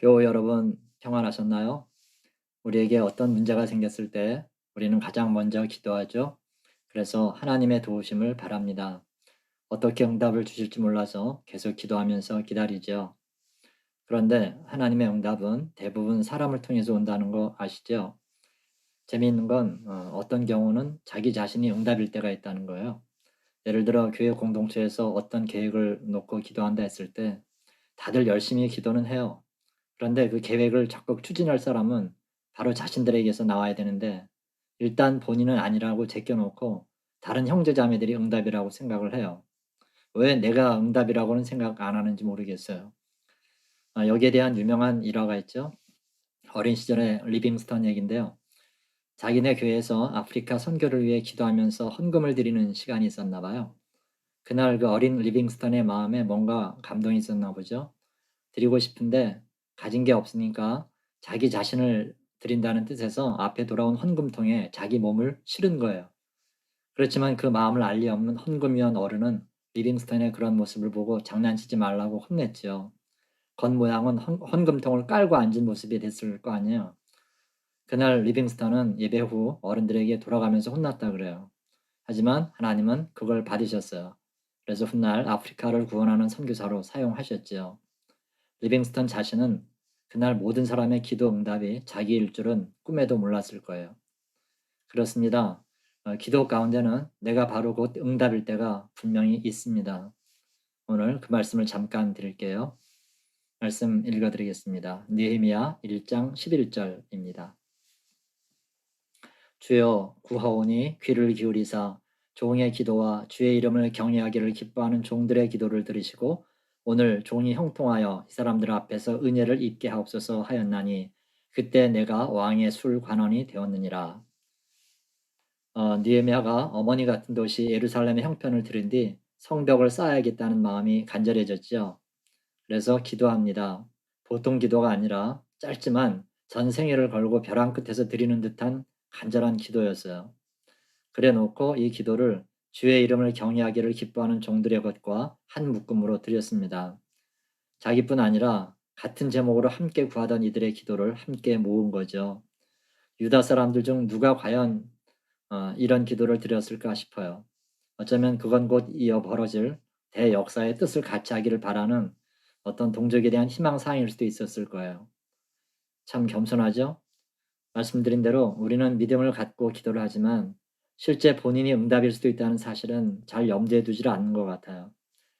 교우 여러분 평안하셨나요? 우리에게 어떤 문제가 생겼을 때 우리는 가장 먼저 기도하죠. 그래서 하나님의 도우심을 바랍니다. 어떻게 응답을 주실지 몰라서 계속 기도하면서 기다리죠. 그런데 하나님의 응답은 대부분 사람을 통해서 온다는 거 아시죠? 재미있는 건 어떤 경우는 자기 자신이 응답일 때가 있다는 거예요. 예를 들어 교회 공동체에서 어떤 계획을 놓고 기도한다 했을 때 다들 열심히 기도는 해요. 그런데 그 계획을 적극 추진할 사람은 바로 자신들에게서 나와야 되는데 일단 본인은 아니라고 제껴 놓고 다른 형제 자매들이 응답이라고 생각을 해요. 왜 내가 응답이라고는 생각 안 하는지 모르겠어요. 여기에 대한 유명한 일화가 있죠. 어린 시절의 리빙스턴 얘긴데요. 자기네 교회에서 아프리카 선교를 위해 기도하면서 헌금을 드리는 시간이 있었나 봐요. 그날 그 어린 리빙스턴의 마음에 뭔가 감동이 있었나 보죠. 드리고 싶은데 가진 게 없으니까 자기 자신을 드린다는 뜻에서 앞에 돌아온 헌금통에 자기 몸을 실은 거예요. 그렇지만 그 마음을 알 리 없는 헌금위원 어른은 리빙스턴의 그런 모습을 보고 장난치지 말라고 혼냈죠. 겉모양은 헌금통을 깔고 앉은 모습이 됐을 거 아니에요. 그날 리빙스턴은 예배 후 어른들에게 돌아가면서 혼났다 그래요. 하지만 하나님은 그걸 받으셨어요. 그래서 훗날 아프리카를 구원하는 선교사로 사용하셨지요. 리빙스턴 자신은 그날 모든 사람의 기도 응답이 자기일 줄은 꿈에도 몰랐을 거예요. 그렇습니다. 기도 가운데는 내가 바로 곧 응답일 때가 분명히 있습니다. 오늘 그 말씀을 잠깐 드릴게요. 말씀 읽어드리겠습니다. 느헤미야 1장 11절입니다. 주여 구하오니 귀를 기울이사 종의 기도와 주의 이름을 경외하기를 기뻐하는 종들의 기도를 들으시고 오늘 종이 형통하여 이 사람들 앞에서 은혜를 입게 하옵소서 하였나니 그때 내가 왕의 술 관원이 되었느니라. 느헤미야가 어머니 같은 도시 예루살렘의 형편을 들은 뒤 성벽을 쌓아야겠다는 마음이 간절해졌지요. 그래서 기도합니다. 보통 기도가 아니라 짧지만 전 생애를 걸고 벼랑 끝에서 드리는 듯한 간절한 기도였어요. 그래 놓고 이 기도를 주의 이름을 경외하기를 기뻐하는 종들의 것과 한 묶음으로 드렸습니다. 자기뿐 아니라 같은 제목으로 함께 구하던 이들의 기도를 함께 모은 거죠. 유다 사람들 중 누가 과연 이런 기도를 드렸을까 싶어요. 어쩌면 그건 곧 이어 벌어질 대역사의 뜻을 같이 하기를 바라는 어떤 동족에 대한 희망사항일 수도 있었을 거예요. 참 겸손하죠? 말씀드린 대로 우리는 믿음을 갖고 기도를 하지만 실제 본인이 응답일 수도 있다는 사실은 잘 염두에 두질 않는 것 같아요.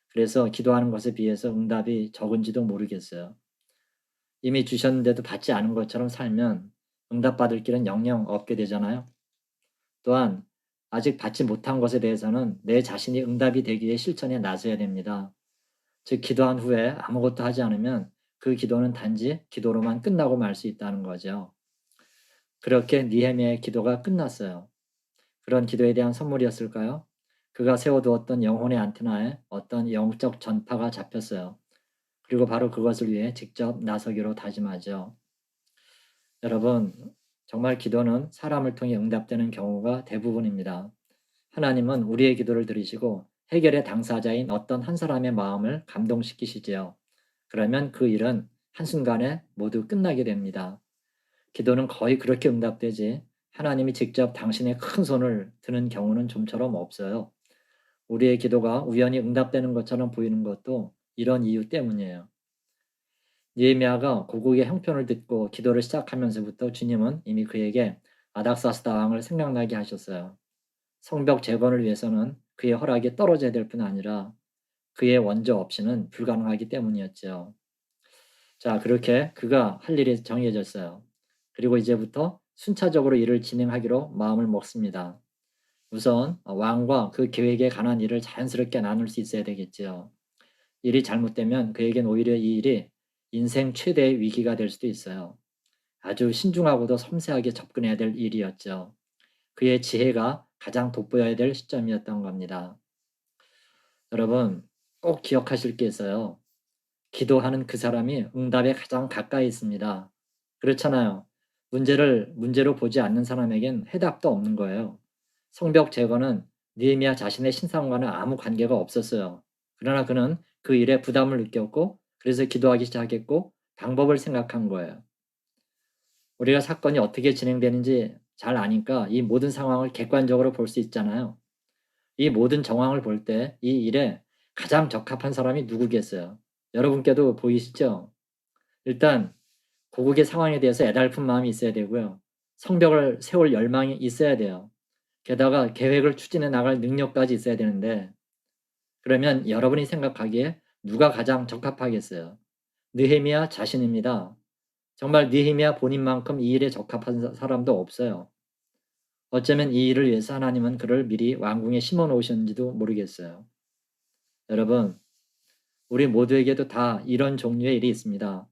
그래서 기도하는 것에 비해서 응답이 적은지도 모르겠어요. 이미 주셨는데도 받지 않은 것처럼 살면 응답받을 길은 영영 없게 되잖아요. 또한 아직 받지 못한 것에 대해서는 내 자신이 응답이 되기 위해 실천에 나서야 됩니다. 즉 기도한 후에 아무것도 하지 않으면 그 기도는 단지 기도로만 끝나고 말 수 있다는 거죠. 그렇게 니헤미야의 기도가 끝났어요. 그런 기도에 대한 선물이었을까요? 그가 세워두었던 영혼의 안테나에 어떤 영적 전파가 잡혔어요. 그리고 바로 그것을 위해 직접 나서기로 다짐하죠. 여러분, 정말 기도는 사람을 통해 응답되는 경우가 대부분입니다. 하나님은 우리의 기도를 들으시고 해결의 당사자인 어떤 한 사람의 마음을 감동시키시지요. 그러면 그 일은 한순간에 모두 끝나게 됩니다. 기도는 거의 그렇게 응답되지 하나님이 직접 당신의 큰 손을 드는 경우는 좀처럼 없어요. 우리의 기도가 우연히 응답되는 것처럼 보이는 것도 이런 이유 때문이에요. 느헤미야가 고국의 형편을 듣고 기도를 시작하면서부터 주님은 이미 그에게 아닥사스다 왕을 생각나게 하셨어요. 성벽 재건을 위해서는 그의 허락이 떨어져야 될 뿐 아니라 그의 원조 없이는 불가능하기 때문이었죠. 자, 그렇게 그가 할 일이 정해졌어요. 그리고 이제부터 순차적으로 일을 진행하기로 마음을 먹습니다. 우선 왕과 그 계획에 관한 일을 자연스럽게 나눌 수 있어야 되겠지요. 일이 잘못되면 그에겐 오히려 이 일이 인생 최대의 위기가 될 수도 있어요. 아주 신중하고도 섬세하게 접근해야 될 일이었죠. 그의 지혜가 가장 돋보여야 될 시점이었던 겁니다. 여러분, 꼭 기억하실 게 있어요. 기도하는 그 사람이 응답에 가장 가까이 있습니다. 그렇잖아요. 문제로 보지 않는 사람에겐 해답도 없는 거예요. 성벽 재건은 느헤미야 자신의 신상과는 아무 관계가 없었어요. 그러나 그는 그 일에 부담을 느꼈고 그래서 기도하기 시작했고 방법을 생각한 거예요. 우리가 사건이 어떻게 진행되는지 잘 아니까 이 모든 상황을 객관적으로 볼 수 있잖아요. 이 모든 정황을 볼 때 이 일에 가장 적합한 사람이 누구겠어요? 여러분께도 보이시죠? 일단 고국의 상황에 대해서 애달픈 마음이 있어야 되고요. 성벽을 세울 열망이 있어야 돼요. 게다가 계획을 추진해 나갈 능력까지 있어야 되는데 그러면 여러분이 생각하기에 누가 가장 적합하겠어요? 느헤미야 자신입니다. 정말 느헤미야 본인만큼 이 일에 적합한 사람도 없어요. 어쩌면 이 일을 위해서 하나님은 그를 미리 왕궁에 심어 놓으셨는지도 모르겠어요. 여러분, 우리 모두에게도 다 이런 종류의 일이 있습니다.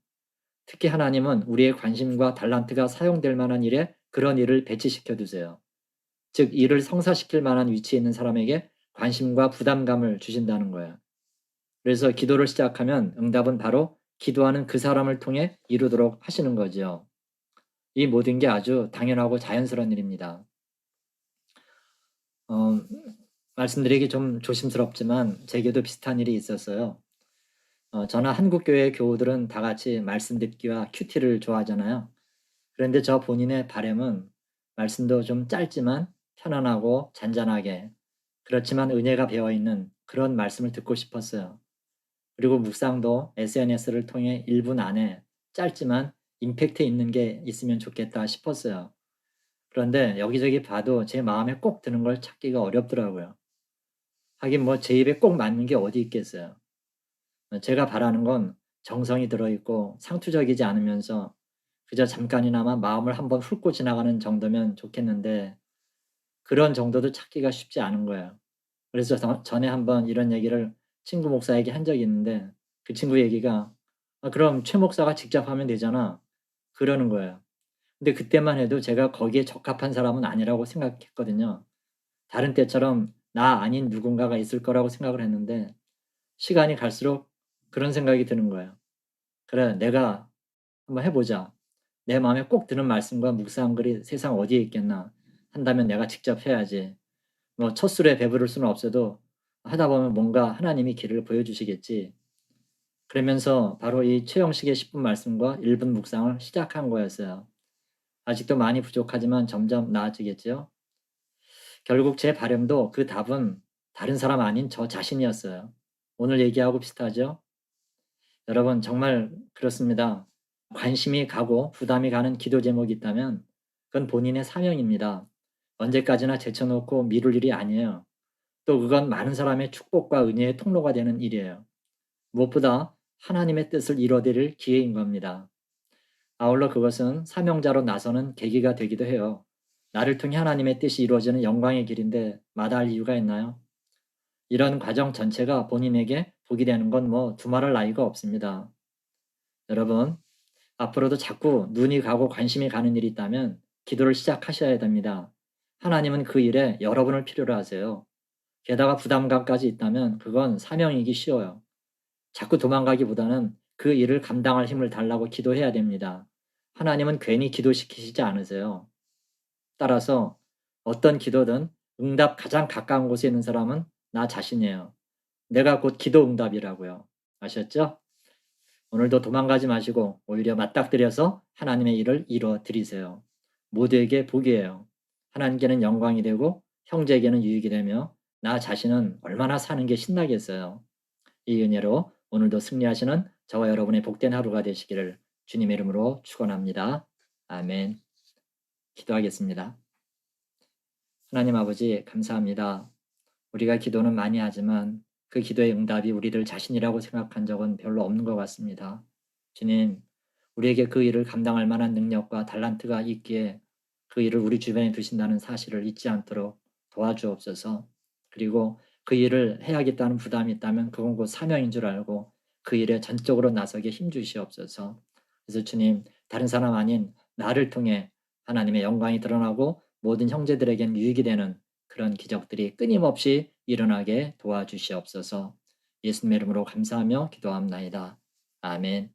특히 하나님은 우리의 관심과 달란트가 사용될 만한 일에 그런 일을 배치시켜 두세요. 즉, 이를 성사시킬 만한 위치에 있는 사람에게 관심과 부담감을 주신다는 거예요. 그래서 기도를 시작하면 응답은 바로 기도하는 그 사람을 통해 이루도록 하시는 거지요. 이 모든 게 아주 당연하고 자연스러운 일입니다. 어, 말씀드리기 좀 조심스럽지만 제게도 비슷한 일이 있었어요. 저나 한국 교회 교우들은 다 같이 말씀 듣기와 큐티를 좋아하잖아요. 그런데 저 본인의 바람은 말씀도 좀 짧지만 편안하고 잔잔하게 그렇지만 은혜가 배어 있는 그런 말씀을 듣고 싶었어요. 그리고 묵상도 SNS를 통해 1분 안에 짧지만 임팩트 있는 게 있으면 좋겠다 싶었어요. 그런데 여기저기 봐도 제 마음에 꼭 드는 걸 찾기가 어렵더라고요. 하긴 뭐 제 입에 꼭 맞는 게 어디 있겠어요. 제가 바라는 건 정성이 들어있고 상투적이지 않으면서 그저 잠깐이나마 마음을 한번 훑고 지나가는 정도면 좋겠는데 그런 정도도 찾기가 쉽지 않은 거예요. 그래서 전에 한번 이런 얘기를 친구 목사에게 한 적이 있는데 그 친구 얘기가 "아 그럼 최 목사가 직접 하면 되잖아." 그러는 거예요. 근데 그때만 해도 제가 거기에 적합한 사람은 아니라고 생각했거든요. 다른 때처럼 나 아닌 누군가가 있을 거라고 생각을 했는데 시간이 갈수록 그런 생각이 드는 거예요. '그래 내가 한번 해 보자. 내 마음에 꼭 드는 말씀과 묵상한 글이 세상 어디에 있겠나. 한다면 내가 직접 해야지. 뭐 첫술에 배부를 수는 없어도 하다 보면 뭔가 하나님이 길을 보여주시겠지.' 그러면서 바로 이 최영식의 10분 말씀과 1분 묵상을 시작한 거였어요. 아직도 많이 부족하지만 점점 나아지겠지요. 결국 제 바람도 그 답은 다른 사람 아닌 저 자신이었어요. 오늘 얘기하고 비슷하죠? 여러분 정말 그렇습니다. 관심이 가고 부담이 가는 기도 제목이 있다면 그건 본인의 사명입니다. 언제까지나 제쳐놓고 미룰 일이 아니에요. 또 그건 많은 사람의 축복과 은혜의 통로가 되는 일이에요. 무엇보다 하나님의 뜻을 이뤄드릴 기회인 겁니다. 아울러 그것은 사명자로 나서는 계기가 되기도 해요. 나를 통해 하나님의 뜻이 이루어지는 영광의 길인데 마다할 이유가 있나요? 이런 과정 전체가 본인에게 복이 되는 건 뭐 두말할 나위가 없습니다. 여러분, 앞으로도 자꾸 눈이 가고 관심이 가는 일이 있다면 기도를 시작하셔야 됩니다. 하나님은 그 일에 여러분을 필요로 하세요. 게다가 부담감까지 있다면 그건 사명이기 쉬워요. 자꾸 도망가기보다는 그 일을 감당할 힘을 달라고 기도해야 됩니다. 하나님은 괜히 기도시키시지 않으세요. 따라서 어떤 기도든 응답 가장 가까운 곳에 있는 사람은 나 자신이에요. 내가 곧 기도 응답이라고요. 아셨죠? 오늘도 도망가지 마시고 오히려 맞닥뜨려서 하나님의 일을 이루어 드리세요. 모두에게 복이에요. 하나님께는 영광이 되고 형제에게는 유익이 되며 나 자신은 얼마나 사는 게 신나겠어요. 이 은혜로 오늘도 승리하시는 저와 여러분의 복된 하루가 되시기를 주님의 이름으로 축원합니다. 아멘. 기도하겠습니다. 하나님 아버지 감사합니다. 우리가 기도는 많이 하지만 그 기도의 응답이 우리들 자신이라고 생각한 적은 별로 없는 것 같습니다. 주님, 우리에게 그 일을 감당할 만한 능력과 달란트가 있기에 그 일을 우리 주변에 두신다는 사실을 잊지 않도록 도와주옵소서. 그리고 그 일을 해야겠다는 부담이 있다면 그건 곧 사명인 줄 알고 그 일에 전적으로 나서게 힘주시옵소서. 그래서 주님, 다른 사람 아닌 나를 통해 하나님의 영광이 드러나고 모든 형제들에겐 유익이 되는 그런 기적들이 끊임없이 일어나게 도와주시옵소서. 예수님의 이름으로 감사하며 기도합나이다. 아멘.